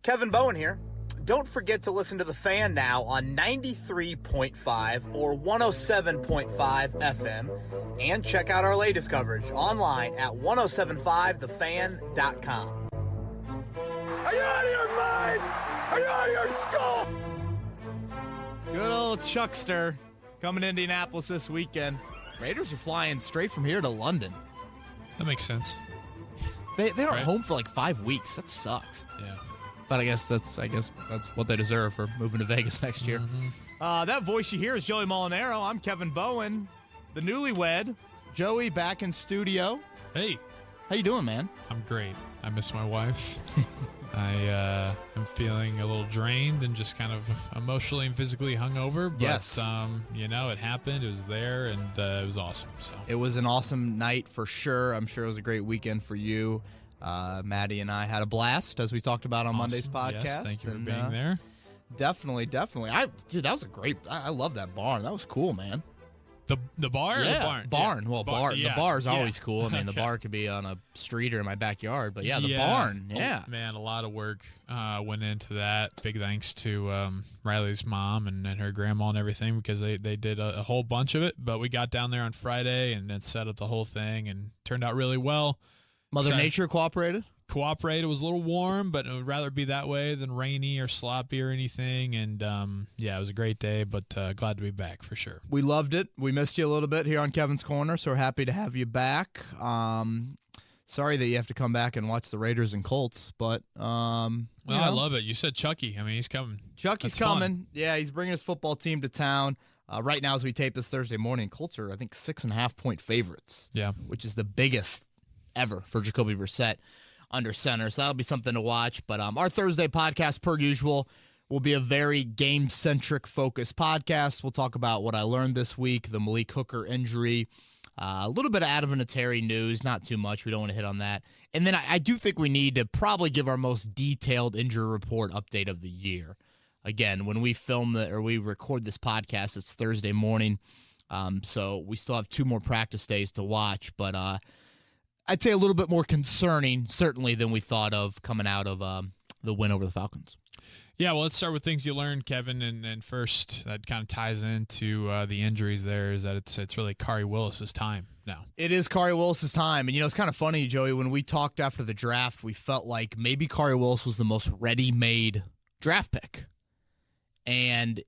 Kevin Bowen here. Don't forget to listen to The Fan now on 93.5 or 107.5 FM, and check out our latest coverage online at 1075thefan.com. Are you out of your mind? Are you out of your skull? Good old Chuckster coming to Indianapolis this weekend. Raiders are flying straight from here to London. That makes sense. They aren't home for like 5 weeks. That sucks. Yeah. But I guess that's what they deserve for moving to Vegas next year. Mm-hmm. That voice you hear is Joey Molinaro. I'm Kevin Bowen, the newlywed. Joey back in studio. Hey. How you doing, man? I'm great. I miss my wife. I am feeling a little drained and just kind of emotionally and physically hungover. But, yes. It happened. It was there, and it was awesome. So it was an awesome night for sure. I'm sure it was a great weekend for you. Maddie and I had a blast, as we talked about on Monday's podcast. Yes, thank you for being there. Definitely. Dude, that was a great. I love that barn. That was cool, man. The bar? Yeah, or the barn? Barn. Yeah. Well, bar. Yeah. The bar's always Yeah. cool. I mean, the bar could be on a street or in my backyard, but the barn. Yeah. Oh, man, a lot of work went into that. Big thanks to Riley's mom and her grandma and everything, because they did a whole bunch of it. But we got down there on Friday and then set up the whole thing, and turned out really well. Mother Nature cooperated? Cooperated. It was a little warm, but it would rather be that way than rainy or sloppy or anything. And it was a great day, but glad to be back for sure. We loved it. We missed you a little bit here on Kevin's Corner, so we're happy to have you back. Sorry that you have to come back and watch the Raiders and Colts, but I love it. You said Chucky. I mean, he's coming. Chucky's coming. Fun. Yeah, he's bringing his football team to town. Right now, as we tape this Thursday morning, Colts are, I think, 6.5-point favorites. Yeah, which is the biggest ever for Jacoby Brissett under center. So that'll be something to watch. But our Thursday podcast, per usual, will be a very game-centric focused podcast. We'll talk about what I learned this week, the Malik Hooker injury, a little bit of Adam Vinatieri news, not too much. We don't want to hit on that. And then I do think we need to probably give our most detailed injury report update of the year. Again, when we we record this podcast, it's Thursday morning. So we still have 2 more practice days to watch. But I'd say a little bit more concerning, certainly, than we thought of coming out of the win over the Falcons. Yeah, well, let's start with things you learned, Kevin. And first, that kind of ties into the injuries there, is that it's really Khari Willis' time now. It is Khari Willis' time. And, it's kind of funny, Joey, when we talked after the draft, we felt like maybe Khari Willis was the most ready-made draft pick. And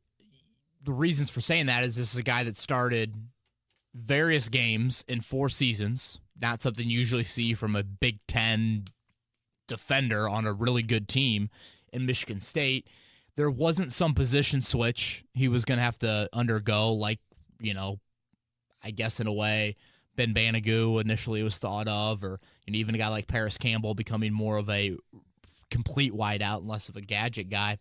the reasons for saying that is this is a guy that started various games in 4 seasons. Not something you usually see from a Big Ten defender on a really good team in Michigan State. There wasn't some position switch he was going to have to undergo, like, I guess in a way Ben Banigou initially was thought of, or even a guy like Paris Campbell becoming more of a complete wideout and less of a gadget guy.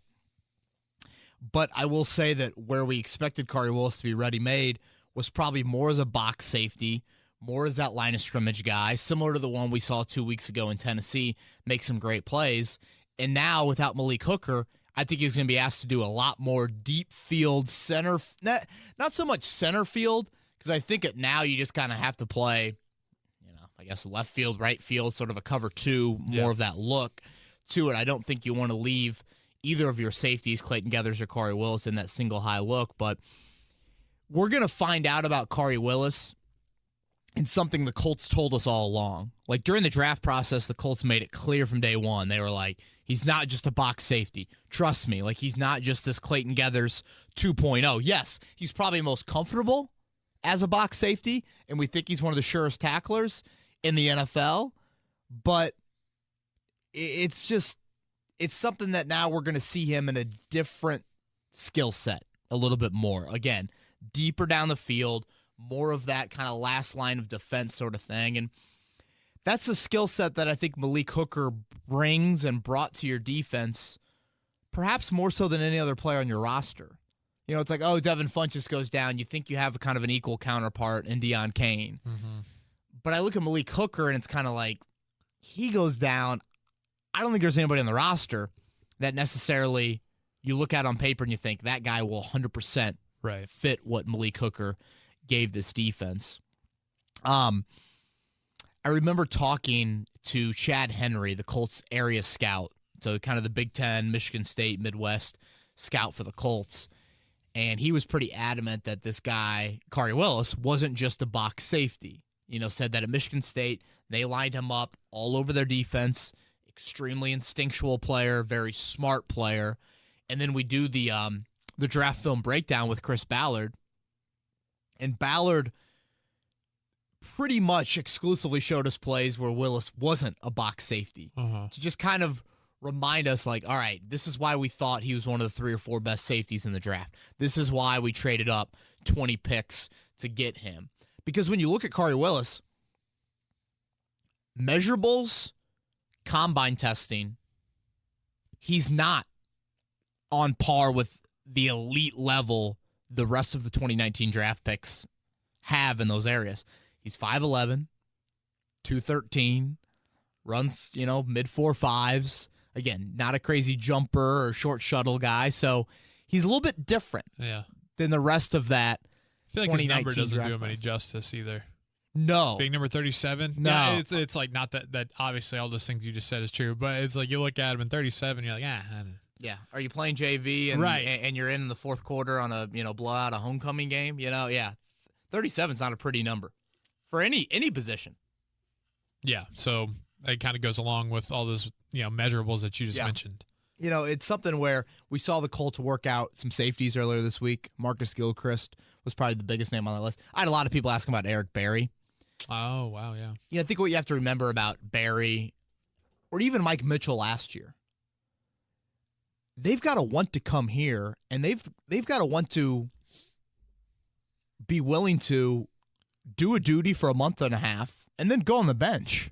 But I will say that where we expected Khari Willis to be ready-made was probably more as a box safety, more as that line of scrimmage guy, similar to the one we saw 2 weeks ago in Tennessee, make some great plays. And now, without Malik Hooker, I think he's going to be asked to do a lot more deep field center, not so much center field, because I think now you just kind of have to play, I guess left field, right field, sort of a cover 2, more of that look to it. I don't think you want to leave either of your safeties, Clayton Geathers or Khari Willis, in that single high look. But we're going to find out about Khari Willis and something the Colts told us all along. Like, during the draft process, the Colts made it clear from day one. They were like, he's not just a box safety. Trust me. Like, he's not just this Clayton Geathers 2.0. Yes, he's probably most comfortable as a box safety, and we think he's one of the surest tacklers in the NFL. But it's something that now we're going to see him in a different skill set a little bit more. Again, deeper down the field, more of that kind of last line of defense sort of thing. And that's a skill set that I think Malik Hooker brings and brought to your defense, perhaps more so than any other player on your roster. It's like, Devin Funchess goes down. You think you have a kind of an equal counterpart in Deion Kane. Mm-hmm. But I look at Malik Hooker, and it's kind of like, he goes down. I don't think there's anybody on the roster that necessarily you look at on paper and you think that guy will 100% fit what Malik Hooker gave this defense. I remember talking to Chad Henry, the Colts area scout, So kind of the Big Ten, Michigan State, Midwest scout for the Colts. And he was pretty adamant that this guy, Kari Willis, wasn't just a box safety. Said that at Michigan State, they lined him up all over their defense. Extremely instinctual player, very smart player. And then we do the draft film breakdown with Chris Ballard. And Ballard pretty much exclusively showed us plays where Willis wasn't a box safety. To just kind of remind us, like, all right, this is why we thought he was one of the 3 or 4 best safeties in the draft. This is why we traded up 20 picks to get him. Because when you look at Kari Willis, measurables, combine testing, he's not on par with the elite level the rest of the 2019 draft picks have in those areas. He's 5'11", 213, runs, mid 4.5s. Again, not a crazy jumper or short shuttle guy, so he's a little bit different than the rest of that. I feel like his number doesn't do him any justice either. No. Being number 37? No. Yeah, it's like not that obviously all those things you just said is true, but it's like you look at him in 37, you're like, I don't know. Yeah. Are you playing JV and you're in the fourth quarter on a, blowout, a homecoming game? Yeah. 37 is not a pretty number for any position. Yeah. So it kind of goes along with all those, measurables that you just mentioned. It's something where we saw the Colts work out some safeties earlier this week. Marcus Gilchrist was probably the biggest name on that list. I had a lot of people asking about Eric Berry. Oh, wow, yeah. I think what you have to remember about Berry or even Mike Mitchell last year, they've got to want to come here, and they've got to want to be willing to do a duty for a month and a half and then go on the bench.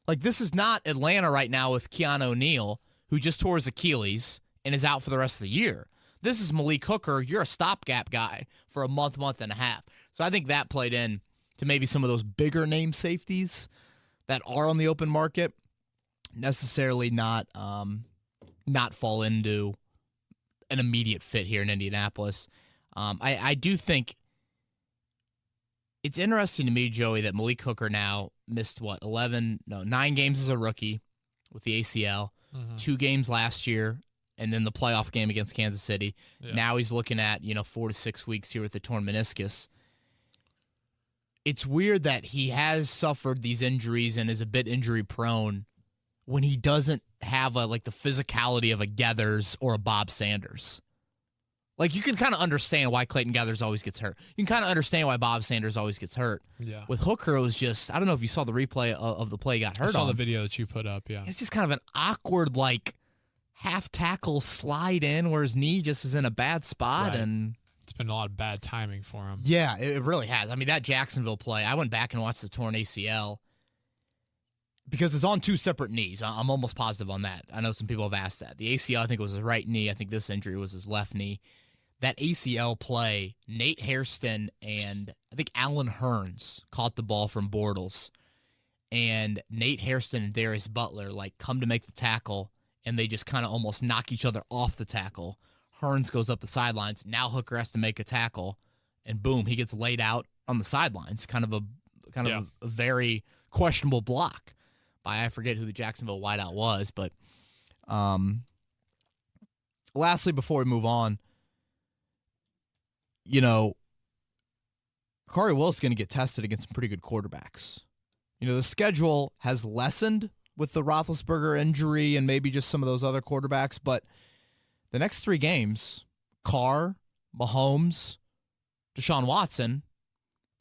Like, this is not Atlanta right now with Keanu O'Neal, who just tore his Achilles and is out for the rest of the year. This is Malik Hooker. You're a stopgap guy for a month and a half. So I think that played in to maybe some of those bigger name safeties that are on the open market necessarily not fall into an immediate fit here in Indianapolis. I do think it's interesting to me, Joey, that Malik Hooker now missed 9 games as a rookie with the ACL, 2 games last year, and then the playoff game against Kansas City. Yeah. Now he's looking at 4 to 6 weeks here with the torn meniscus. It's weird that he has suffered these injuries and is a bit injury prone when he doesn't have the physicality of a Geathers or a Bob Sanders. Like, you can kind of understand why Clayton Geathers always gets hurt. You can kind of understand why Bob Sanders always gets hurt. Yeah. With Hooker, it was just, I don't know if you saw the replay of the play he got hurt on. I saw the video that you put up, yeah. It's just kind of an awkward, half tackle slide in where his knee just is in a bad spot. Right. And it's been a lot of bad timing for him. Yeah, it really has. I mean, that Jacksonville play, I went back and watched the torn ACL because it's on 2 separate knees. I'm almost positive on that. I know some people have asked that. The ACL, I think, was his right knee. I think this injury was his left knee. That ACL play, Nate Hairston and I think Alan Hearns caught the ball from Bortles. And Nate Hairston and Darius Butler come to make the tackle, and they just kind of almost knock each other off the tackle. Hearns goes up the sidelines. Now Hooker has to make a tackle, and boom, he gets laid out on the sidelines. Kind of a very questionable block by, I forget who the Jacksonville wideout was. But lastly, before we move on, Kari Willis is going to get tested against some pretty good quarterbacks. The schedule has lessened with the Roethlisberger injury and maybe just some of those other quarterbacks, but the next 3 games, Carr, Mahomes, Deshaun Watson,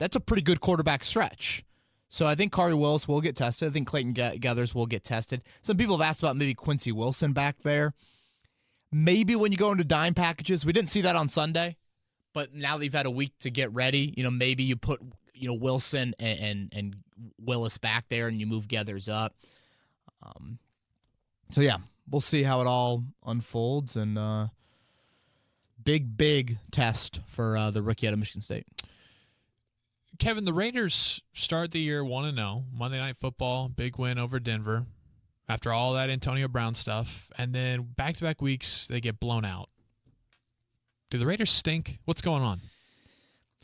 that's a pretty good quarterback stretch. So I think Kari Willis will get tested. I think Clayton Geathers will get tested. Some people have asked about maybe Quincy Wilson back there. Maybe when you go into dime packages, we didn't see that on Sunday. But now that you've had a week to get ready, maybe you put, Wilson and Willis back there and you move Geathers up. So, yeah, we'll see how it all unfolds. And big test for the rookie out of Michigan State. Kevin, the Raiders start the year 1-0, Monday Night Football, big win over Denver after all that Antonio Brown stuff. And then back-to-back weeks, they get blown out. Do the Raiders stink? What's going on?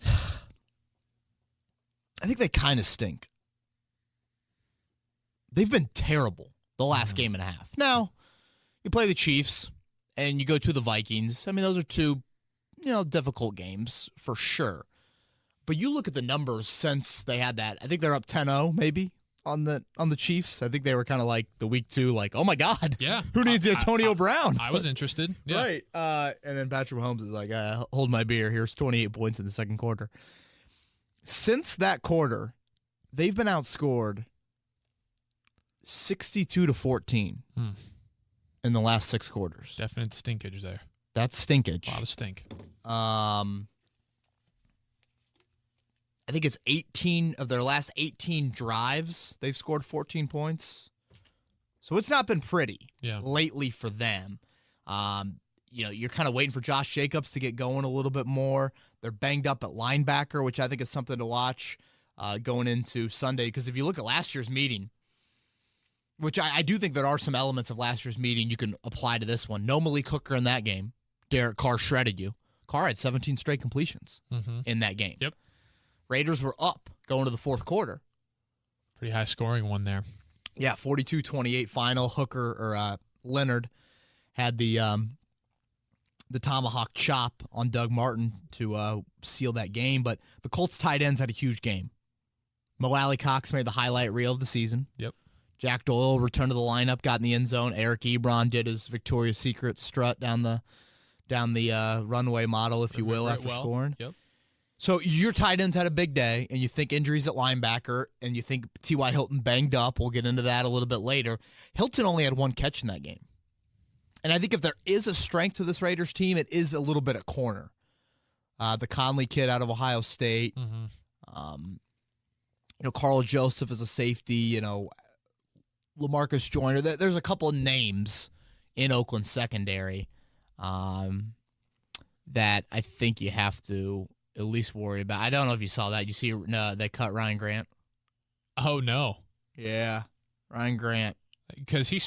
I think they kind of stink. They've been terrible the last game and a half. Now, You play the Chiefs, and you go to the Vikings. I mean, those are two, difficult games for sure. But you look at the numbers since they had that. I think they're up 10-0 maybe on the Chiefs. I think they were kind of like the week 2, like, oh my God, yeah, who needs Antonio Brown? I was interested. Yeah. Right. And then Patrick Mahomes is like, hold my beer. Here's 28 points in the second quarter. Since that quarter, they've been outscored 62-14 in the last 6 quarters. Definite stinkage there. That's stinkage. A lot of stink. I think it's 18 of their last 18 drives. They've scored 14 points. So it's not been pretty lately for them. You're kind of waiting for Josh Jacobs to get going a little bit more. They're banged up at linebacker, which I think is something to watch going into Sunday. Because if you look at last year's meeting, which I do think there are some elements of last year's meeting you can apply to this one. No Malik Hooker in that game. Derek Carr shredded you. Carr had 17 straight completions in that game. Yep. Raiders were up going to the fourth quarter. Pretty high scoring one there. Yeah, 42-28 final. Hooker or Leonard had the tomahawk chop on Doug Martin to seal that game. But the Colts tight ends had a huge game. Mo Alley-Cox made the highlight reel of the season. Yep. Jack Doyle returned to the lineup, got in the end zone. Eric Ebron did his Victoria's Secret strut down the runway model, if you will, after scoring. Yep. So your tight ends had a big day, and you think injuries at linebacker, and you think T.Y. Hilton banged up. We'll get into that a little bit later. Hilton only had 1 catch in that game. And I think if there is a strength to this Raiders team, it is a little bit at corner. The Conley kid out of Ohio State. Carl Joseph is a safety. LaMarcus Joyner. There's a couple of names in Oakland secondary that I think you have to at least worry about. I don't know if you saw that. You see they cut Ryan Grant? Oh, no. Yeah, Ryan Grant. Because he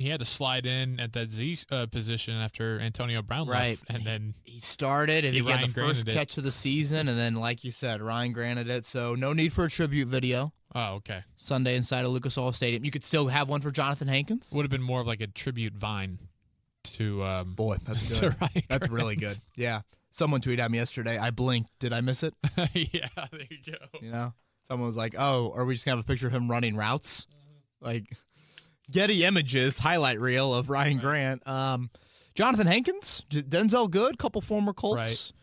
had to slide in at that Z position after Antonio Brown left. And then he started, and he had the first catch of the season, and then, like you said, Ryan granted it. So no need for a tribute video. Oh, okay. Sunday inside of Lucas Oil Stadium. You could still have one for Jonathan Hankins. Would have been more of like a tribute vine to boy, that's good. That's really good. Yeah. Someone tweeted at me yesterday. I blinked. Did I miss it? Yeah, there you go. Someone was like, "Oh, are we just gonna have a picture of him running routes?" Like Getty Images highlight reel of Ryan Grant. Jonathan Hankins, Denzel Good, couple former Colts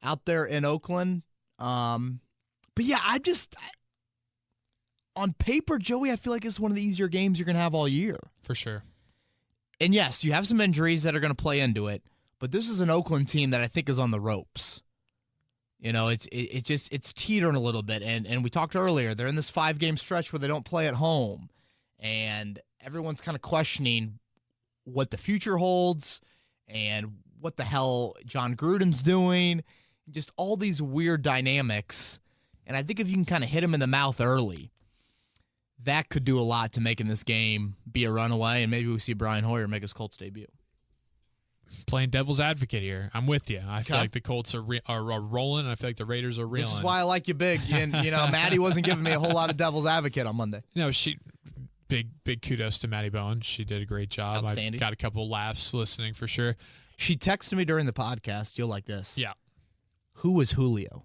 out there in Oakland. But yeah, on paper, Joey, I feel like it's one of the easier games you're going to have all year. For sure. And yes, you have some injuries that are going to play into it, but this is an Oakland team that I think is on the ropes. It's teetering a little bit. And we talked earlier, they're in this 5-game stretch where they don't play at home. And everyone's kind of questioning what the future holds and what the hell John Gruden's doing. Just all these weird dynamics. And I think if you can kind of hit him in the mouth early, that could do a lot to making this game be a runaway, and maybe we see Brian Hoyer make his Colts debut. Playing devil's advocate here. I'm with you. I feel like the Colts are rolling, and I feel like the Raiders are reeling. This is why I like you big. And, Maddie wasn't giving me a whole lot of devil's advocate on Monday. Big kudos to Maddie Bowen. She did a great job. I got a couple laughs listening for sure. She texted me during the podcast. You'll like this. Yeah. Who was Julio?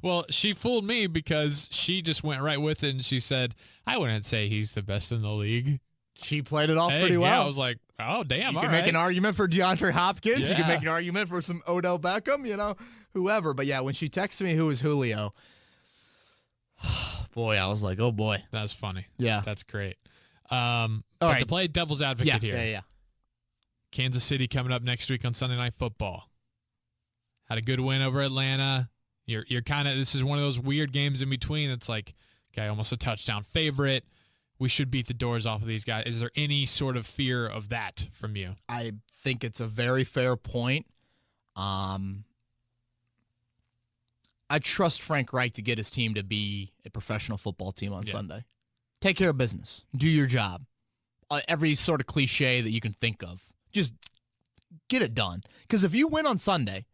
Well, she fooled me because she just went right with it, and she said, I wouldn't say he's the best in the league. She played it off pretty well. Yeah, I was like, oh, damn, you can make an argument for DeAndre Hopkins. Yeah. You can make an argument for some Odell Beckham, whoever. But, yeah, when she texted me who was Julio, boy, I was like, oh, boy. That's funny. Yeah. That's great. But to play devil's advocate here. Yeah. Kansas City coming up next week on Sunday Night Football. Had a good win over Atlanta. You're kind of, this is one of those weird games in between. It's like, okay, almost a touchdown favorite. We should beat the doors off of these guys. Is there any sort of fear of that from you? I think it's a very fair point. I trust Frank Reich to get his team to be a professional football team on Sunday. Take care of business. Do your job. Every sort of cliche that you can think of. Just get it done. Because if you win on Sunday,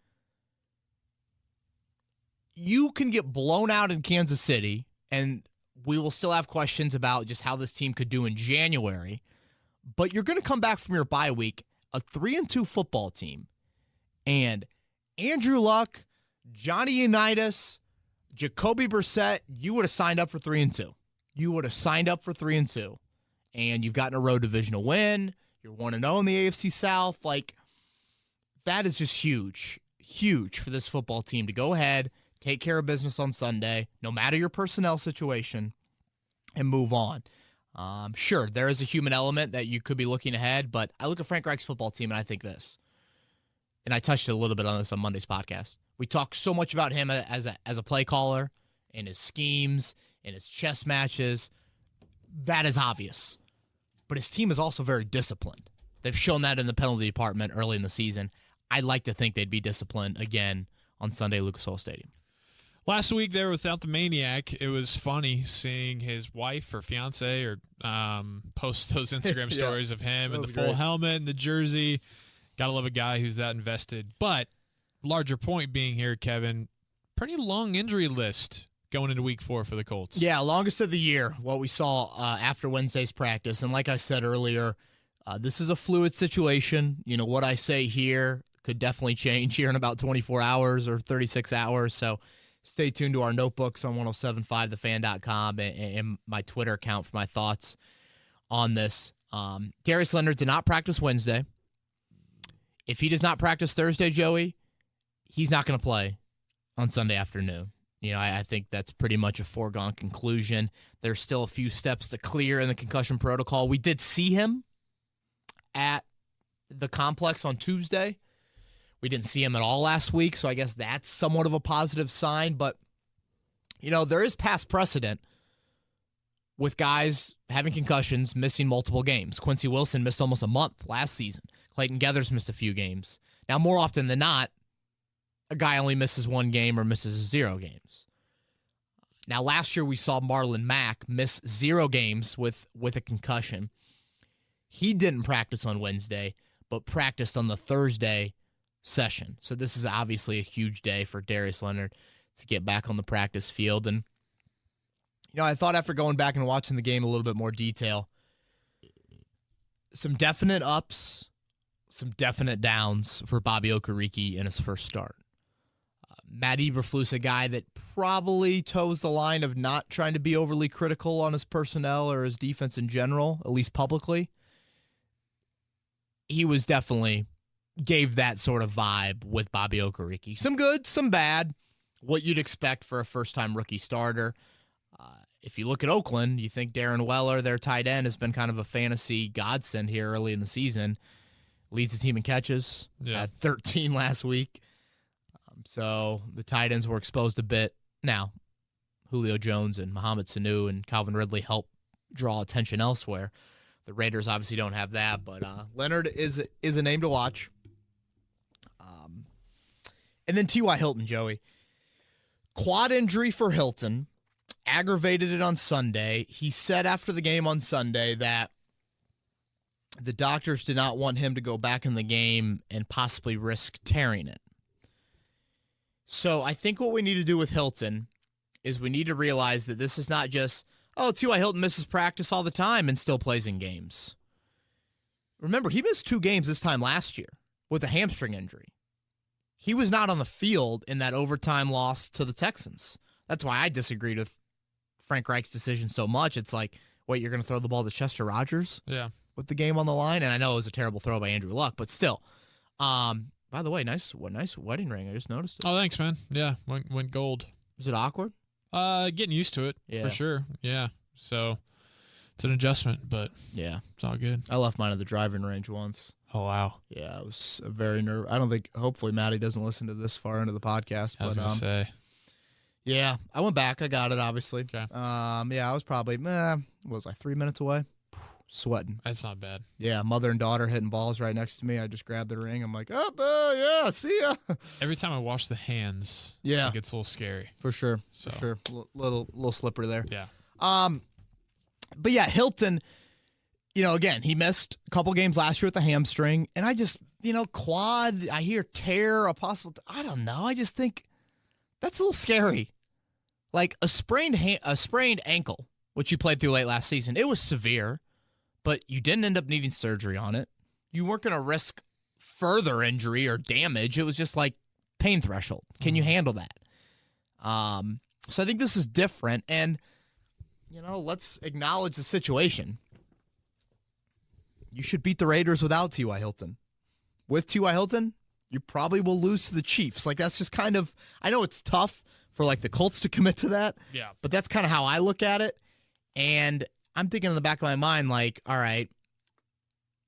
you can get blown out in Kansas City, and we will still have questions about just how this team could do in January. But you're going to come back from your bye week, a 3-2 football team. And Andrew Luck, Johnny Unitas, Jacoby Brissett, you would have signed up for 3-2. You would have signed up for 3-2. And you've gotten a road divisional win. You're 1-0 in the AFC South. Like, that is just huge. Huge for this football team to go ahead, take care of business on Sunday, no matter your personnel situation, and move on. Sure, there is a human element that you could be looking ahead, but I look at Frank Reich's football team and I think this. And I touched a little bit on this on Monday's podcast. We talk so much about him as a play caller and his schemes and his chess matches. That is obvious. But his team is also very disciplined. They've shown that in the penalty department early in the season. I'd like to think they'd be disciplined again on Sunday at Lucas Oil Stadium. Last week there without the Maniac, it was funny seeing his wife or fiance or post those Instagram stories of him in the full helmet and the jersey. Gotta love a guy who's that invested. But larger point being here, Kevin, pretty long injury list going into week 4 for the Colts. Yeah, longest of the year, what we saw after Wednesday's practice. And like I said earlier, this is a fluid situation. You know, what I say here could definitely change here in about 24 hours or 36 hours. So stay tuned to our notebooks on 1075thefan.com and my Twitter account for my thoughts on this. Darius Leonard did not practice Wednesday. If he does not practice Thursday, Joey, he's not going to play on Sunday afternoon. You know, I think that's pretty much a foregone conclusion. There's still a few steps to clear in the concussion protocol. We did see him at the complex on Tuesday. We didn't see him at all last week, so I guess that's somewhat of a positive sign. But, you know, there is past precedent with guys having concussions, missing multiple games. Quincy Wilson missed almost a month last season. Clayton Geathers missed a few games. Now, more often than not, a guy only misses 1 game or misses 0 games. Now, last year we saw Marlon Mack miss 0 games with a concussion. He didn't practice on Wednesday, but practiced on the Thursday session. So this is obviously a huge day for Darius Leonard to get back on the practice field. And, you know, I thought after going back and watching the game a little bit more detail, some definite ups, some definite downs for Bobby Okereke in his first start. Matt Eberflus, a guy that probably toes the line of not trying to be overly critical on his personnel or his defense in general, at least publicly. He was definitely gave that sort of vibe with Bobby Okereke. Some good, some bad. What you'd expect for a first-time rookie starter. If you look at Oakland, you think Darren Weller, their tight end, has been kind of a fantasy godsend here early in the season. Leads the team in catches. Had 13 last week. So the tight ends were exposed a bit. Now, Julio Jones and Mohamed Sanu and Calvin Ridley help draw attention elsewhere. The Raiders obviously don't have that, but Leonard is a name to watch. And then T.Y. Hilton, Joey. Quad injury for Hilton. Aggravated it on Sunday. He said after the game on Sunday that the doctors did not want him to go back in the game and possibly risk tearing it. So I think what we need to do with Hilton is we need to realize that this is not just, T.Y. Hilton misses practice all the time and still plays in games. Remember, he missed 2 games this time last year with a hamstring injury. He was not on the field in that overtime loss to the Texans. That's why I disagreed with Frank Reich's decision so much. It's like, wait, you're going to throw the ball to Chester Rogers? Yeah. With the game on the line? And I know it was a terrible throw by Andrew Luck, but still. By the way, nice wedding ring. I just noticed it. Oh, thanks, man. Yeah, went gold. Is it awkward? Getting used to it, for sure. Yeah, so it's an adjustment, but yeah, it's all good. I left mine at the driving range once. Oh, wow. Yeah, I was very nervous. I don't think, hopefully Maddie doesn't listen to this far into the podcast. I was going to say. Yeah, I went back. I got it, obviously. Okay. Yeah, I was probably, what was I, 3 minutes away? Sweating. That's not bad. Yeah, mother and daughter hitting balls right next to me. I just grabbed the ring. I'm like, yeah, see ya. Every time I wash the hands, it gets a little scary. For sure. Little slippery there. Yeah. But yeah, Hilton, again, he missed a couple games last year with the hamstring, and I just, quad, I hear tear, a possible, I don't know. I just think that's a little scary. Like a sprained ankle which you played through late last season. It was severe, but you didn't end up needing surgery on it. You weren't going to risk further injury or damage. It was just like pain threshold. Can you handle that? So I think this is different, and let's acknowledge the situation. You should beat the Raiders without T.Y. Hilton. With T.Y. Hilton, you probably will lose to the Chiefs. Like, that's just kind of, I know it's tough for like the Colts to commit to that. Yeah. But that's kind of how I look at it. And I'm thinking in the back of my mind, like, all right,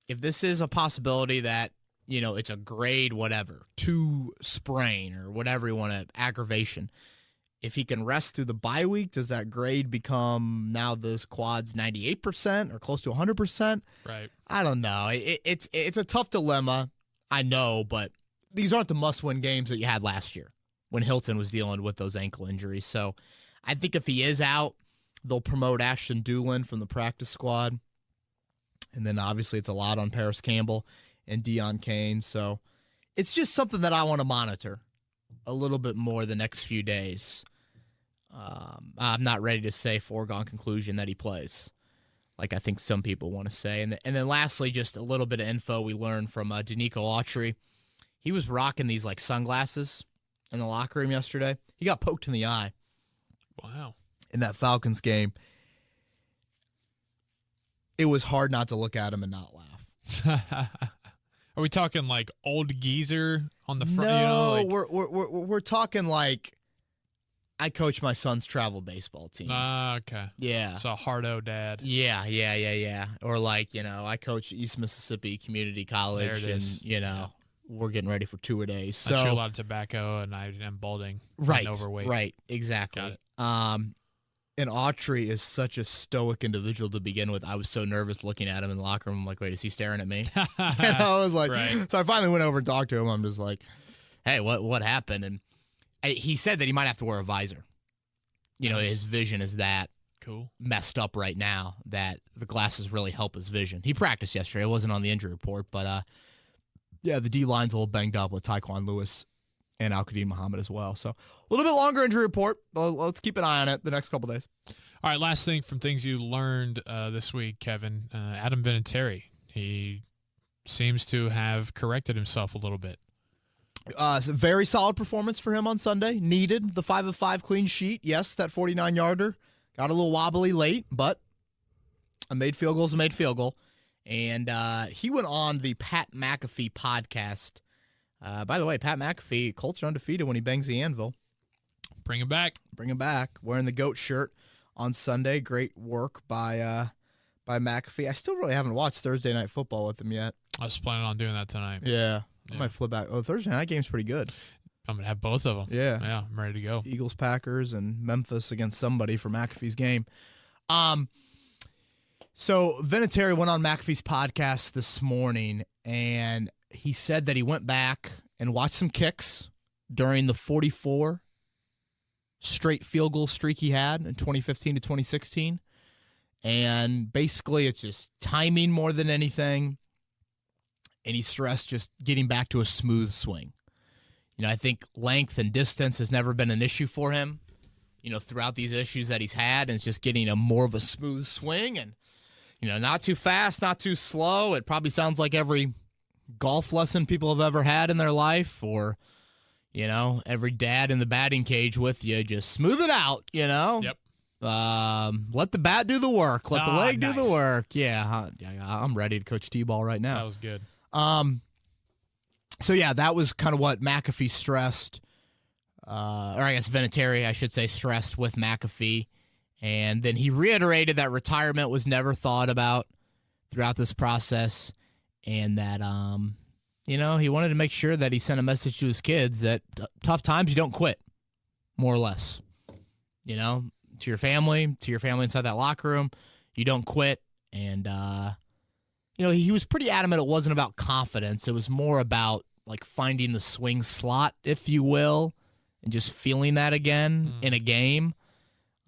if this is a possibility that, it's a grade whatever, 2 sprain or whatever you want to, aggravation. If he can rest through the bye week, does that grade become now this quad's 98% or close to 100%? Right. I don't know. It's a tough dilemma, I know, but these aren't the must-win games that you had last year when Hilton was dealing with those ankle injuries. So I think if he is out, they'll promote Ashton Doolin from the practice squad. And then obviously it's a lot on Paris Campbell and Deion Kane. So it's just something that I want to monitor a little bit more the next few days. I'm not ready to say foregone conclusion that he plays, like I think some people want to say. And then lastly, just a little bit of info we learned from Danico Autry. He was rocking these like sunglasses in the locker room yesterday. He got poked in the eye. Wow. In that Falcons game. It was hard not to look at him and not laugh. Are we talking like old geezer on the front? No, we're talking like I coach my son's travel baseball team. Okay. Yeah. So hardo dad. Yeah. Or like, I coach East Mississippi Community College, and we're getting ready for tour-a-days. So I chew a lot of tobacco, and I am balding. Right. And overweight. Right. Exactly. Got it. And Autry is such a stoic individual to begin with. I was so nervous looking at him in the locker room. I'm like, wait, is he staring at me? And I was like, right. So I finally went over and talked to him. I'm just like, hey, what happened? And he said that he might have to wear a visor. His vision is that cool messed up right now that the glasses really help his vision. He practiced yesterday. It wasn't on the injury report, but the D-line's a little banged up with Tyquan Lewis and Al-Qadim Muhammad as well. So a little bit longer injury report. Let's keep an eye on it the next couple days. All right, last thing from things you learned this week, Kevin. Adam Vinatieri, he seems to have corrected himself a little bit. Very solid performance for him on Sunday. Needed the 5 of 5 clean sheet. Yes, that 49-yarder. Got a little wobbly late, but a made field goal is a made field goal. And he went on the Pat McAfee podcast. By the way, Pat McAfee, Colts are undefeated when he bangs the anvil. Bring him back. Bring him back. Wearing the goat shirt on Sunday. Great work by McAfee. I still really haven't watched Thursday Night Football with him yet. I was planning on doing that tonight. Yeah. I might flip back. Oh, Thursday night game's pretty good. I'm going to have both of them. Yeah. Yeah, I'm ready to go. Eagles, Packers, and Memphis against somebody for McAfee's game. So Vinatieri went on McAfee's podcast this morning, and he said that he went back and watched some kicks during the 44 straight field goal streak he had in 2015 to 2016. And basically it's just timing more than anything. And he stressed just getting back to a smooth swing. I think length and distance has never been an issue for him, throughout these issues that he's had. And it's just getting a more of a smooth swing and, not too fast, not too slow. It probably sounds like every golf lesson people have ever had in their life, or, every dad in the batting cage with you. Just smooth it out, Yep. Let the bat do the work. Let the leg do the work. Yeah, I'm ready to coach T-ball right now. That was good. So yeah, that was kind of what McAfee stressed, or I guess Vinatieri, I should say, stressed with McAfee. And then he reiterated that retirement was never thought about throughout this process, and that, he wanted to make sure that he sent a message to his kids that tough times, you don't quit, more or less. To your family inside that locker room, you don't quit. And, he was pretty adamant it wasn't about confidence. It was more about, like, finding the swing slot, if you will, and just feeling that again in a game.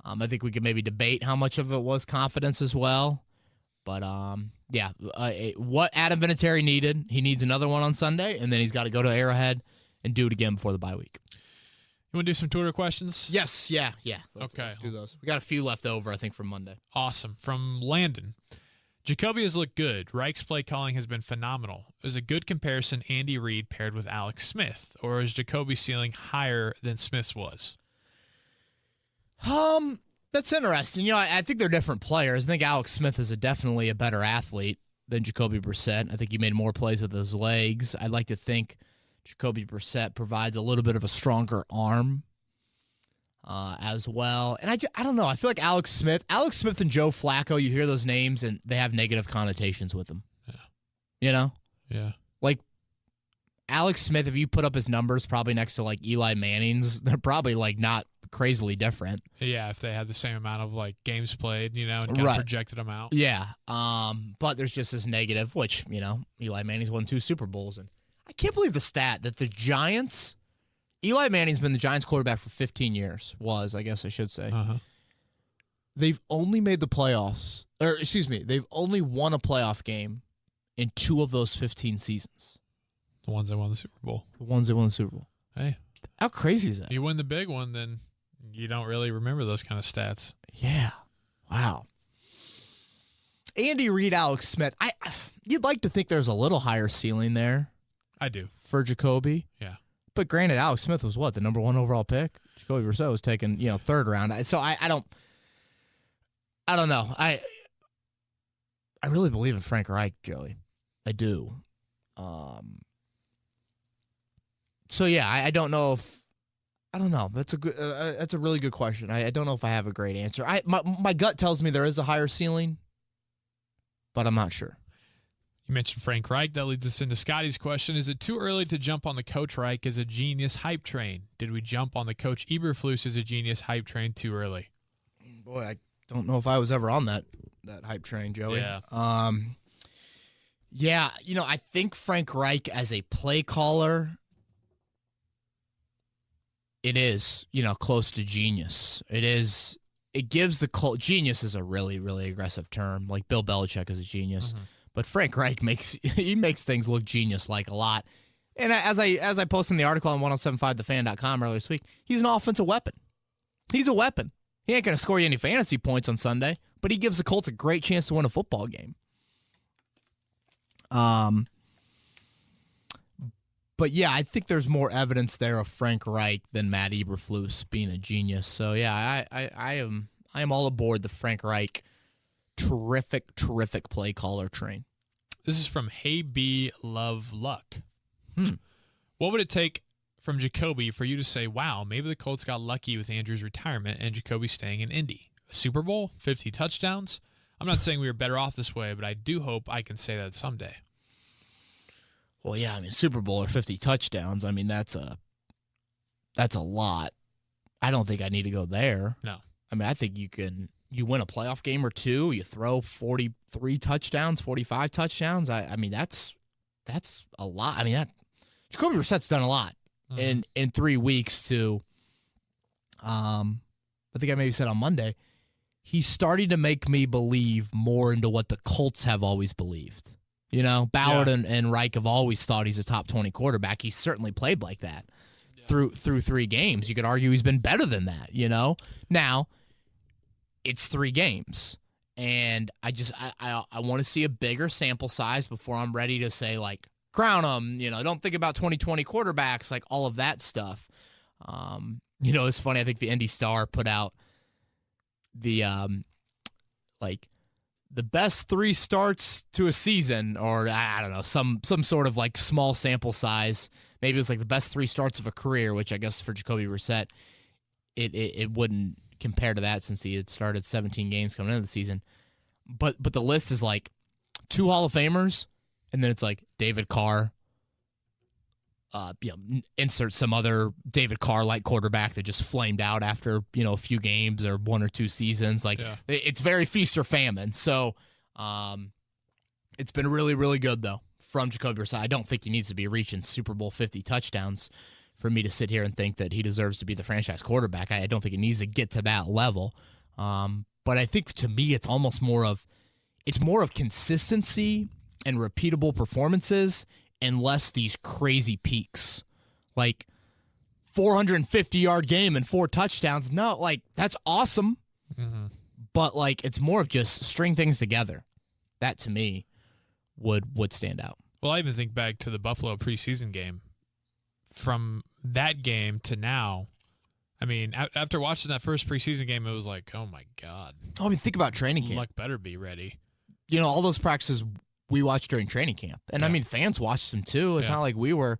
I think we could maybe debate how much of it was confidence as well. But, what Adam Vinatieri needed, he needs another one on Sunday, and then he's got to go to Arrowhead and do it again before the bye week. You want to do some Twitter questions? Yes, yeah. Let's do those. We got a few left over, I think, from Monday. Awesome. From Landon. Jacoby has looked good. Reich's play calling has been phenomenal. Is a good comparison Andy Reid paired with Alex Smith, or is Jacoby's ceiling higher than Smith's was? That's interesting. I think they're different players. I think Alex Smith is definitely a better athlete than Jacoby Brissett. I think he made more plays with his legs. I'd like to think Jacoby Brissett provides a little bit of a stronger arm as well. And I don't know. I feel like Alex Smith and Joe Flacco, you hear those names and they have negative connotations with them. Yeah. Yeah. Like Alex Smith, if you put up his numbers probably next to like Eli Manning's, they're probably like not crazily different. Yeah, if they had the same amount of like games played, and kind of projected them out. Yeah. But there's just this negative, which, Eli Manning's won 2 Super Bowls. And I can't believe the stat that the Giants, Eli Manning's been the Giants quarterback for 15 years, I guess I should say. Uh-huh. They've only made the playoffs, they've only won a playoff game in 2 of those 15 seasons. The ones that won the Super Bowl. Hey. How crazy is that? You win the big one, then you don't really remember those kind of stats. Yeah. Wow. Andy Reid, Alex Smith. You'd like to think there's a little higher ceiling there. I do. For Jacoby. Yeah. But granted, Alex Smith was the number 1 overall pick? Jacoby Brissett was taken, 3rd round. So I don't know. I really believe in Frank Reich, Joey. I do. So yeah, I don't know. That's a really good question. I don't know if I have a great answer. My gut tells me there is a higher ceiling, but I'm not sure. You mentioned Frank Reich. That leads us into Scotty's question. Is it too early to jump on the Coach Reich as a genius hype train? Did we jump on the Coach Eberflus as a genius hype train too early? Boy, I don't know if I was ever on that hype train, Joey. Yeah. Yeah, I think Frank Reich as a play caller, it is, close to genius. It gives the Colts, genius is a really, really aggressive term. Like Bill Belichick is a genius. Mm-hmm. But Frank Reich makes things look genius-like a lot. And as I posted in the article on 1075thefan.com earlier this week, he's an offensive weapon. He's a weapon. He ain't going to score you any fantasy points on Sunday, but he gives the Colts a great chance to win a football game. But yeah, I think there's more evidence there of Frank Reich than Matt Eberflus being a genius. So yeah, I am all aboard the Frank Reich terrific play caller train. This is from Hey B Love Luck. What would it take from Jacoby for you to say, wow, maybe the Colts got lucky with Andrew's retirement and Jacoby staying in Indy? A Super Bowl? 50 touchdowns? I'm not saying we were better off this way, but I do hope I can say that someday. Well, yeah, Super Bowl or 50 touchdowns, that's a lot. I don't think I need to go there. No. I think you win a playoff game or 2, you throw 43 touchdowns, 45 touchdowns. That's a lot. Jacoby Brissett's done a lot in 3 weeks to, I think I maybe said on Monday, he's starting to make me believe more into what the Colts have always believed. Ballard and Reich have always thought he's a top 20 quarterback. He's certainly played like that through 3 games. You could argue he's been better than that, Now, it's 3 games, and I want to see a bigger sample size before I'm ready to say, like, crown him, don't think about 2020 quarterbacks, like all of that stuff. It's funny, I think the Indy Star put out the, the best 3 starts to a season, or I don't know, some sort of like small sample size. Maybe it was like the best 3 starts of a career, which I guess for Jacoby Brissett, it wouldn't compare to that since he had started 17 games coming into the season. But the list is like 2 Hall of Famers, and then it's like David Carr. Insert some other David Carr-like quarterback that just flamed out after, a few games or 1 or 2 seasons. It's very feast or famine. So it's been really, really good, though, from Jacoby Brissett. I don't think he needs to be reaching Super Bowl 50 touchdowns for me to sit here and think that he deserves to be the franchise quarterback. I don't think he needs to get to that level. But I think, to me, it's almost more of consistency and repeatable performances and less these crazy peaks. Like 450-yard game and 4 touchdowns. No, like, that's awesome. Mm-hmm. But, like, it's more of just string things together. That, to me, would stand out. Well, I even think back to the Buffalo preseason game. From that game to now, I mean, after watching that first preseason game, it was like, oh, my God. I mean, think about training camp. Luck better be ready. You know, all those practices we watched during training camp. And, I mean, fans watched them, too. It's not like we were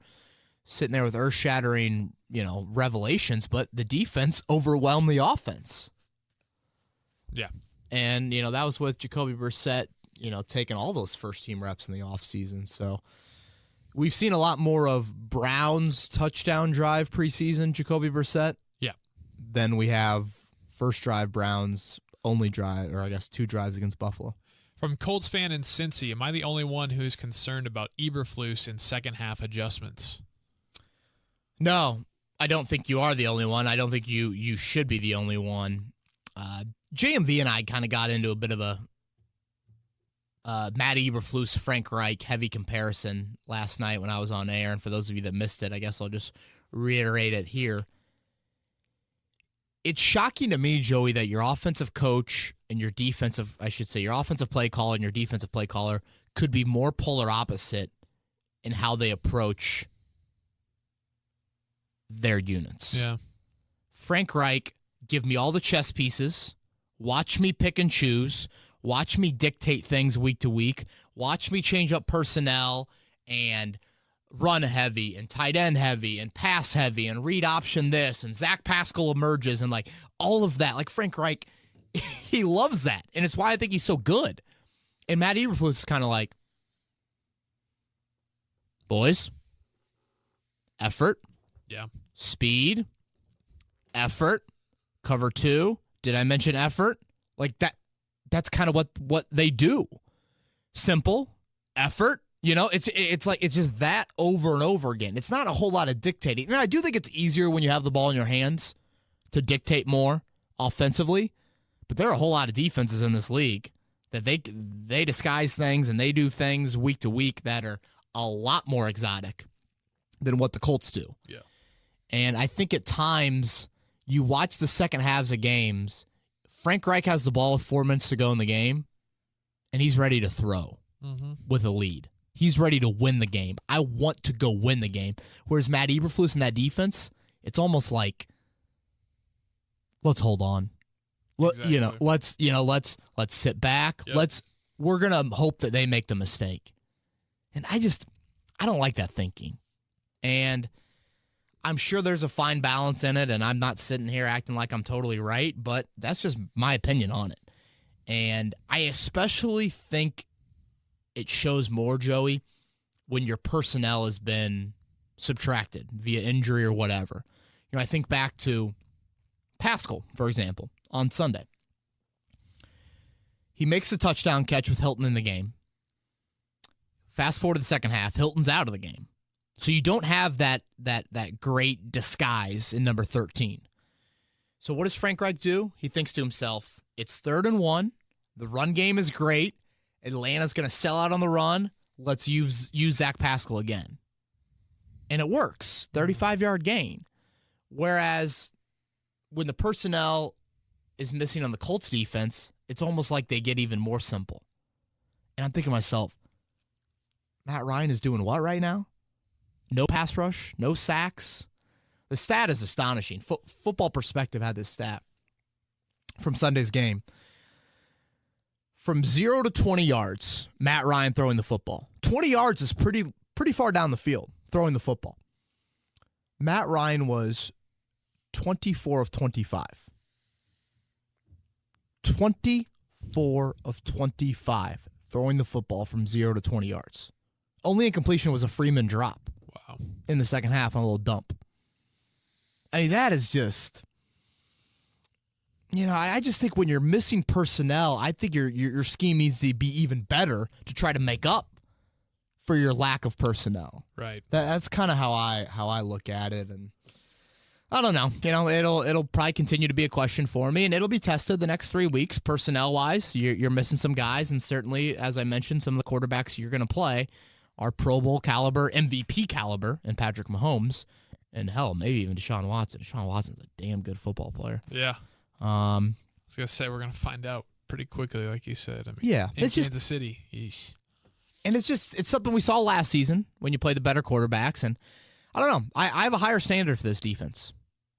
sitting there with earth-shattering, revelations, but the defense overwhelmed the offense. Yeah. And, that was with Jacoby Brissett, taking all those first-team reps in the offseason. So we've seen a lot more of Browns touchdown drive preseason, Jacoby Brissett. Yeah. Than we have first drive Browns only drive, or I guess 2 drives against Buffalo. From Colts fan in Cincy, am I the only one who's concerned about Eberflus in second-half adjustments? No, I don't think you are the only one. I don't think you should be the only one. JMV and I kind of got into a bit of a Matt Eberflus, Frank Reich heavy comparison last night when I was on air. And for those of you that missed it, I guess I'll just reiterate it here. It's shocking to me, Joey, that your offensive coach and your your offensive play caller and your defensive play caller could be more polar opposite in how they approach their units. Yeah. Frank Reich, give me all the chess pieces, watch me pick and choose, watch me dictate things week to week, watch me change up personnel and run heavy and tight end heavy and pass heavy and read option this and Zach Pascal emerges and like all of that. Like Frank Reich, he loves that. And it's why I think he's so good. And Matt Eberflus is kind of like, boys, effort. Yeah. Speed, effort, cover 2. Did I mention effort? Like that's kind of what they do. Simple, effort. It's like it's just that over and over again. It's not a whole lot of dictating. And I do think it's easier when you have the ball in your hands to dictate more offensively. But there are a whole lot of defenses in this league that they disguise things and they do things week to week that are a lot more exotic than what the Colts do. Yeah. And I think at times you watch the second halves of games, Frank Reich has the ball with 4 minutes to go in the game, and he's ready to throw with a lead. He's ready to win the game. I want to go win the game. Whereas Matt Eberflus in that defense, it's almost like, let's hold on. Exactly. Let's sit back. Yep. We're gonna hope that they make the mistake. And I don't like that thinking. And I'm sure there's a fine balance in it, and I'm not sitting here acting like I'm totally right, but that's just my opinion on it. And I especially think it shows more, Joey, when your personnel has been subtracted via injury or whatever. I think back to Pascal, for example, on Sunday. He makes the touchdown catch with Hilton in the game. Fast forward to the second half, Hilton's out of the game. So you don't have that great disguise in number 13. So what does Frank Reich do? He thinks to himself, it's 3rd and 1. The run game is great. Atlanta's going to sell out on the run. Let's use Zach Pascal again. And it works. 35-yard gain. Whereas when the personnel is missing on the Colts defense, it's almost like they get even more simple. And I'm thinking to myself, Matt Ryan is doing what right now? No pass rush, no sacks. The stat is astonishing. Football Perspective had this stat from Sunday's game. From 0 to 20 yards, Matt Ryan throwing the football. 20 yards is pretty far down the field throwing the football. Matt Ryan was 24 of 25. 24 of 25 throwing the football from 0 to 20 yards. Only incompletion was a Freeman drop. Wow. In the second half on a little dump. I mean, that is just, I just think when you're missing personnel, I think your scheme needs to be even better to try to make up for your lack of personnel. Right. That's kind of how I look at it, and I don't know. It'll probably continue to be a question for me, and it'll be tested the next 3 weeks personnel wise. You're missing some guys, and certainly, as I mentioned, some of the quarterbacks you're going to play are Pro Bowl caliber, MVP caliber, and Patrick Mahomes. and hell, maybe even Deshaun Watson. Deshaun Watson's a damn good football player. Yeah. I was going to say we're going to find out pretty quickly, like you said. I mean, yeah. In It's Kansas City. Yeesh. And it's something we saw last season when you play the better quarterbacks. And I don't know. I have a higher standard for this defense.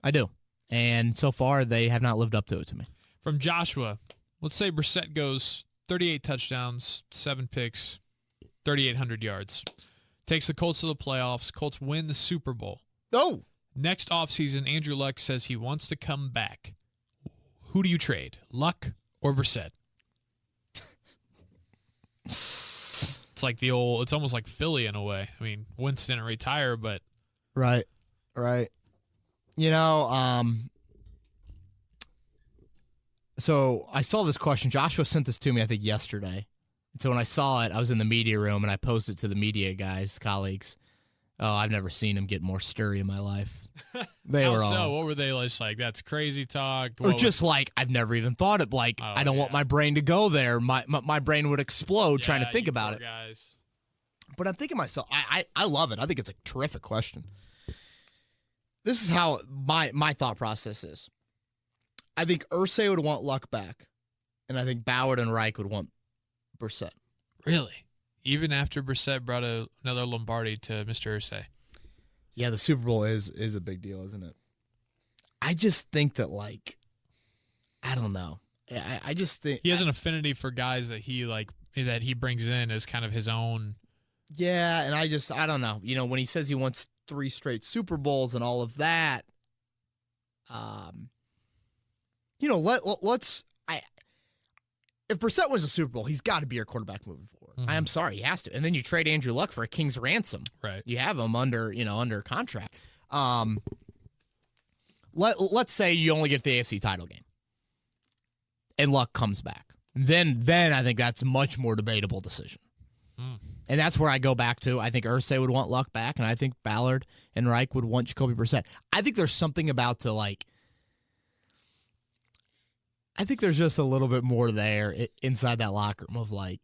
I do. And so far, they have not lived up to it to me. From Joshua, let's say Brissett goes 38 touchdowns, 7 picks, 3,800 yards. Takes the Colts to the playoffs. Colts win the Super Bowl. Oh. Next offseason, Andrew Luck says he wants to come back. Who do you trade, Luck or Brissett? It's like it's almost like Philly in a way. I mean, Winston didn't retire, but. Right. You know, so I saw this question. Joshua sent this to me, I think, yesterday. And so when I saw it, I was in the media room, and I posted it to the media guys, colleagues. Oh, I've never seen him get more stirry in my life. They were all. So what were they like? That's crazy talk. Or just like, I've never even thought it. Like, I don't want my brain to go there. My brain would explode trying to think about it. Guys. But I'm thinking to myself, I love it. I think it's a terrific question. This is how my thought process is. I think Irsay would want Luck back, and I think Ballard and Reich would want Brissett. Really? Even after Brissett brought another Lombardi to Mr. Irsay? Yeah, the Super Bowl is a big deal, isn't it? I just think that, like, I don't know. I just think he has an affinity for guys that he brings in as kind of his own. Yeah, and I don't know. You know, when he says he wants 3 straight Super Bowls and all of that, you know, let's. If Brissett wins a Super Bowl, he's got to be your quarterback moving forward. Mm-hmm. I am sorry, he has to. And then you trade Andrew Luck for a king's ransom. Right. You have him under contract. Let's say you only get the AFC title game, and Luck comes back. Then I think that's a much more debatable decision. Mm. And that's where I go back to. I think Irsay would want Luck back, and I think Ballard and Reich would want Jacoby Brissett. I think there's something about I think there's just a little bit more there inside that locker room of like,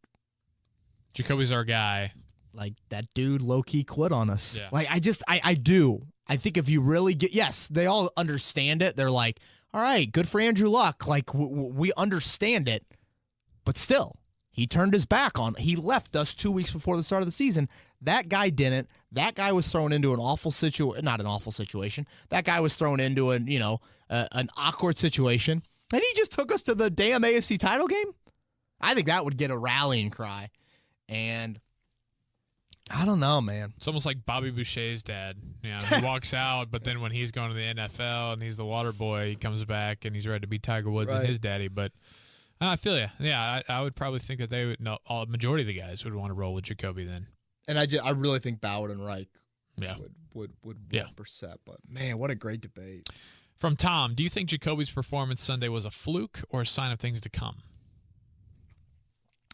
Jacoby's our guy. Like, that dude low-key quit on us. Yeah. Like, I do. I think if you really yes, they all understand it. They're like, all right, good for Andrew Luck. Like, we understand it. But still, he turned his back on. He left us 2 weeks before the start of the season. That guy didn't. That guy was thrown into an awful situation. Not an awful situation. That guy was thrown into an awkward situation. And he just took us to the damn AFC title game? I think that would get a rallying cry. And I don't know, man. It's almost like Bobby Boucher's dad. You know, he walks out, but then when he's going to the NFL and he's the water boy, he comes back and he's ready to be Tiger Woods and his daddy. But I feel you. Yeah, I would probably think that they would. No, majority of the guys would want to roll with Jacoby then. And I really think Ballard and Reich would yeah. Brissett. But man, what a great debate. From Tom, do you think Jacoby's performance Sunday was a fluke or a sign of things to come?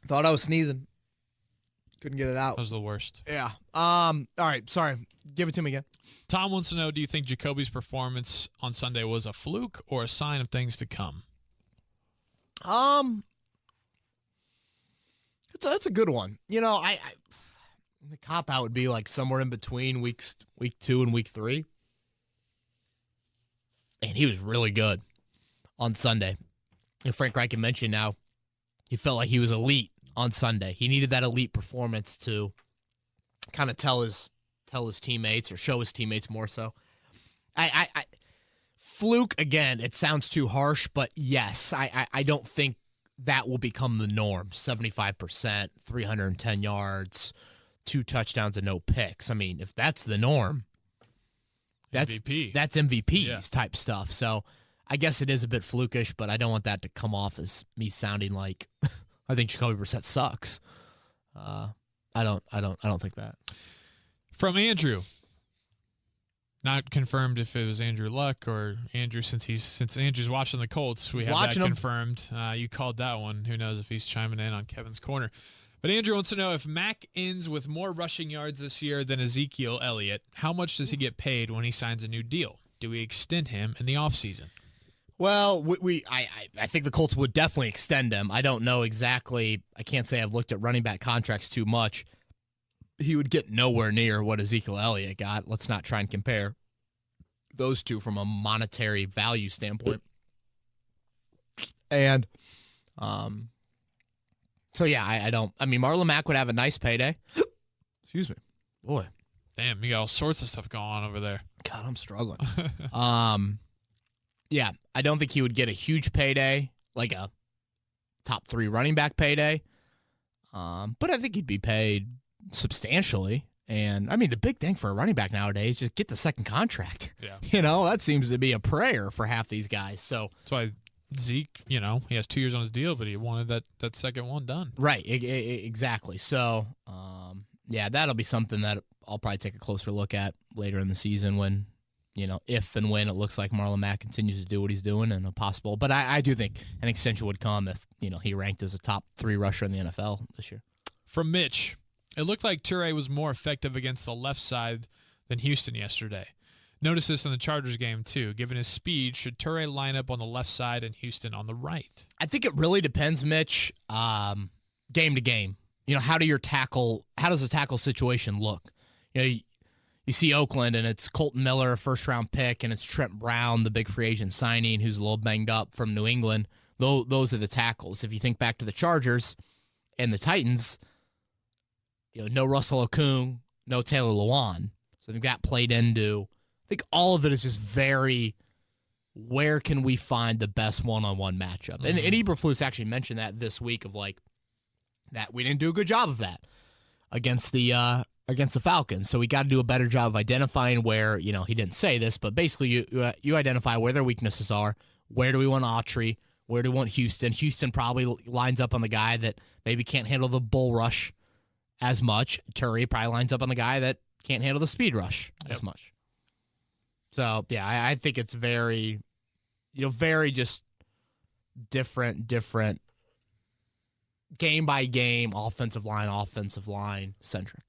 Thought I was sneezing. Couldn't get it out. That was the worst. Yeah. All right. Sorry. Give it to me again. Tom wants to know, do you think Jacoby's performance on Sunday was a fluke or a sign of things to come? It's a good one. You know, the cop-out would be like somewhere in between week 2 and week 3. And he was really good on Sunday. And Frank Reich can mention now, he felt like he was elite on Sunday. He needed that elite performance to kind of tell his teammates or show his teammates more so. I fluke, again, it sounds too harsh, but yes, I don't think that will become the norm. 75%, 310 yards, 2 touchdowns and no picks. I mean, if that's the norm, MVP. That's MVPs type stuff. So I guess it is a bit flukish, but I don't want that to come off as me sounding like I think Jacoby Brissett sucks. I don't think that. From Andrew. Not confirmed if it was Andrew Luck or Andrew since Andrew's watching the Colts. We have that confirmed. You called that one. Who knows if he's chiming in on Kevin's corner. But Andrew wants to know if Mac ends with more rushing yards this year than Ezekiel Elliott, how much does he get paid when he signs a new deal? Do we extend him in the offseason? Well, I think the Colts would definitely extend him. I don't know exactly. I can't say I've looked at running back contracts too much. He would get nowhere near what Ezekiel Elliott got. Let's not try and compare. those two from a monetary value standpoint. And so, yeah, I mean, Marlon Mack would have a nice payday. Excuse me. Boy. Damn, you got all sorts of stuff going on over there. God, I'm struggling. Yeah, I don't think he would get a huge payday, like a top 3 running back payday. But I think he'd be paid substantially. And, I mean, the big thing for a running back nowadays is just get the second contract. Yeah. You know, that seems to be a prayer for half these guys. So that's why Zeke, you know, he has 2 years on his deal, but he wanted that second one done. Right, exactly. So, yeah, that'll be something that I'll probably take a closer look at later in the season when, you know, if and when it looks like Marlon Mack continues to do what he's doing and a possible. But I do think an extension would come if, you know, he ranked as a top 3 rusher in the NFL this year. From Mitch, it looked like Toure was more effective against the left side than Houston yesterday. Notice this in the Chargers game, too. Given his speed, should Toure line up on the left side and Houston on the right? I think it really depends, Mitch, game to game. You know, how does the tackle situation look? You know, you see Oakland, and it's Colton Miller, a first-round pick, and it's Trent Brown, the big free agent signing, who's a little banged up from New England. Those are the tackles. If you think back to the Chargers and the Titans, you know, no Russell Okung, no Taylor Lewan. So they've got played into, I think all of it is just very, where can we find the best one-on-one matchup? And Eberflus actually mentioned that this week of like, that we didn't do a good job of that against the Falcons. So we got to do a better job of identifying where, you know, he didn't say this, but basically you identify where their weaknesses are. Where do we want Autry? Where do we want Houston? Houston probably lines up on the guy that maybe can't handle the bull rush as much. Toure probably lines up on the guy that can't handle the speed rush as much. So, yeah, I think it's very, you know, very just different game by game, offensive line centric.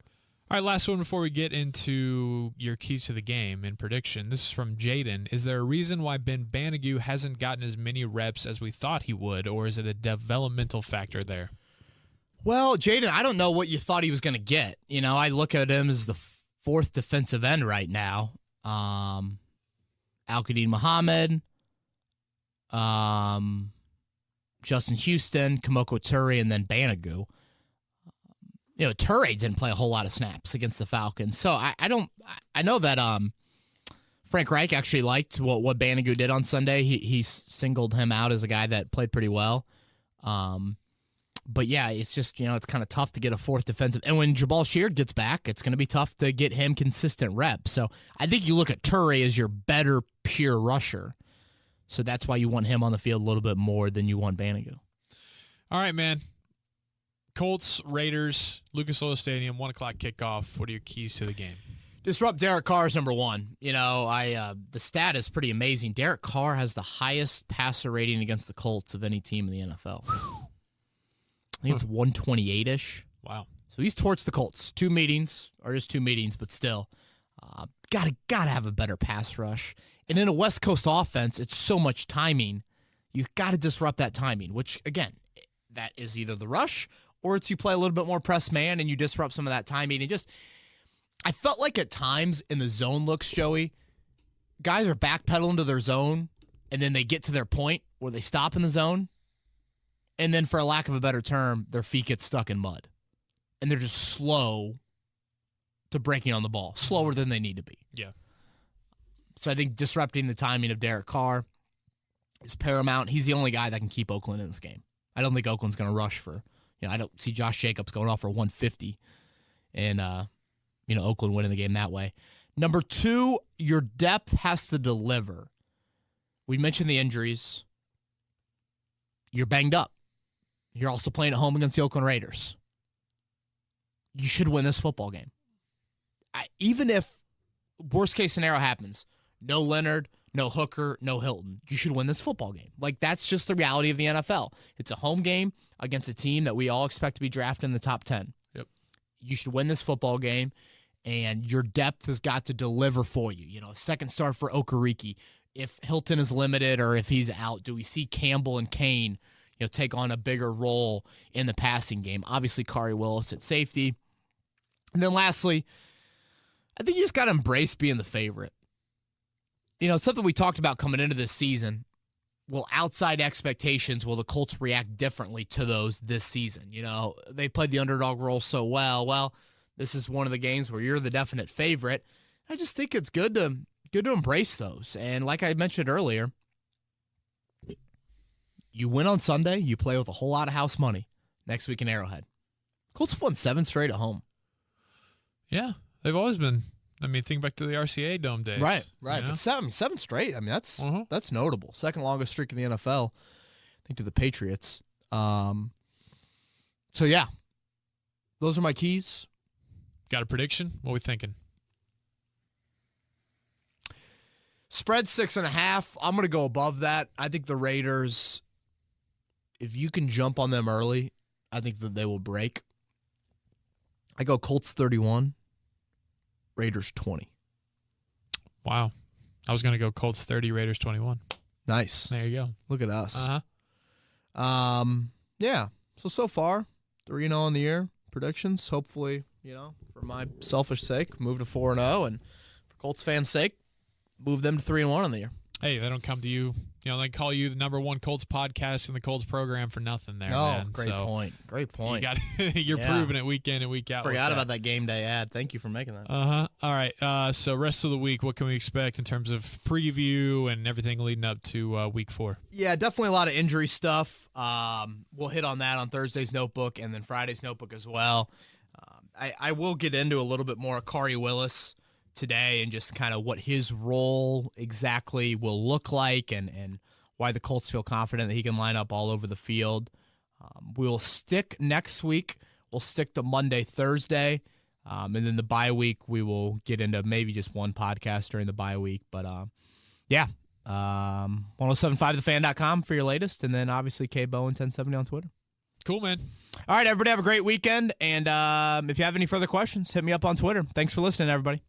All right, last one before we get into your keys to the game and prediction. This is from Jaden. Is there a reason why Ben Banigou hasn't gotten as many reps as we thought he would, or is it a developmental factor there? Well, Jaden, I don't know what you thought he was going to get. You know, I look at him as the 4th defensive end right now. Al-Qadim Muhammad, Justin Houston, Kamoko Toure, and then Banigou. You know, Toure didn't play a whole lot of snaps against the Falcons. So I know that Frank Reich actually liked what Banigou did on Sunday. He singled him out as a guy that played pretty well. But yeah, it's just, you know, it's kind of tough to get a 4th defensive. And when Jabal Sheard gets back, it's going to be tough to get him consistent reps. So I think you look at Toure as your better pure rusher. So that's why you want him on the field a little bit more than you want Banigou. All right, man. Colts, Raiders, Lucas Oil Stadium, 1 o'clock kickoff. What are your keys to the game? Disrupt Derek Carr is number 1. You know, the stat is pretty amazing. Derek Carr has the highest passer rating against the Colts of any team in the NFL. I think it's 128-ish. Wow. So he's torched the Colts. 2 meetings, or just 2 meetings, but still. Gotta have a better pass rush. And in a West Coast offense, it's so much timing. You've got to disrupt that timing, which, again, that is either the rush or it's you play a little bit more press man and you disrupt some of that timing. And just, I felt like at times in the zone looks, Joey, guys are backpedaling to their zone and then they get to their point where they stop in the zone. And then, for a lack of a better term, their feet get stuck in mud. And they're just slow to breaking on the ball, slower than they need to be. Yeah. So I think disrupting the timing of Derek Carr is paramount. He's the only guy that can keep Oakland in this game. I don't think Oakland's going to rush for, you know, I don't see Josh Jacobs going off for 150 and, you know, Oakland winning the game that way. Number 2, your depth has to deliver. We mentioned the injuries. You're banged up. You're also playing at home against the Oakland Raiders. You should win this football game. Even if worst case scenario happens, no Leonard, no Hooker, no Hilton, you should win this football game. Like, that's just the reality of the NFL. It's a home game against a team that we all expect to be drafted in the top 10. Yep. You should win this football game, and your depth has got to deliver for you. You know, second start for Okereke. If Hilton is limited or if he's out, do we see Campbell and Kane, you know, take on a bigger role in the passing game? Obviously, Kari Willis at safety. And then lastly, I think you just got to embrace being the favorite. something we talked about coming into this season. Will outside expectations, will the Colts react differently to those this season? They played the underdog role so well. Well, this is one of the games where you're the definite favorite. I just think it's good to embrace those. And like I mentioned earlier, you win on Sunday, you play with a whole lot of house money next week in Arrowhead. Colts have won 7 straight at home. Yeah, they've always been. Think back to the RCA Dome days. Right. But seven straight. That's notable. Second longest streak in the NFL, I think, to the Patriots. So yeah, those are my keys. Got a prediction? What are we thinking? Spread 6.5. I'm going to go above that. I think the Raiders, if you can jump on them early, I think that they will break. I go Colts 31. Raiders 20. Wow. I was going to go Colts 30, Raiders 21. Nice. There you go. Look at us. Uh-huh. Yeah. So far, 3-0 on the year. Predictions, hopefully, for my selfish sake, move to 4-0. And for Colts fans' sake, move them to 3-1 on the year. Hey, they don't come to you. They call you the number one Colts podcast in the Colts program for nothing there, man. Great point. Great point. You're proving it week in and week out. Forgot about that game day ad. Thank you for making that. Uh-huh. All right. So rest of the week, what can we expect in terms of preview and everything leading up to week 4? Yeah, definitely a lot of injury stuff. We'll hit on that on Thursday's notebook and then Friday's notebook as well. I will get into a little bit more Kari Willis today and just kind of what his role exactly will look like and why the Colts feel confident that he can line up all over the field. We'll stick next week. We'll stick to Monday, Thursday, and then the bye week we will get into maybe just one podcast during the bye week. But, 1075thefan.com for your latest, and then obviously KBowen1070 on Twitter. Cool, man. All right, everybody have a great weekend, and if you have any further questions, hit me up on Twitter. Thanks for listening, everybody.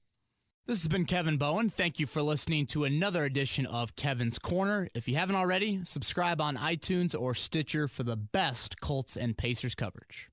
This has been Kevin Bowen. Thank you for listening to another edition of Kevin's Corner. If you haven't already, subscribe on iTunes or Stitcher for the best Colts and Pacers coverage.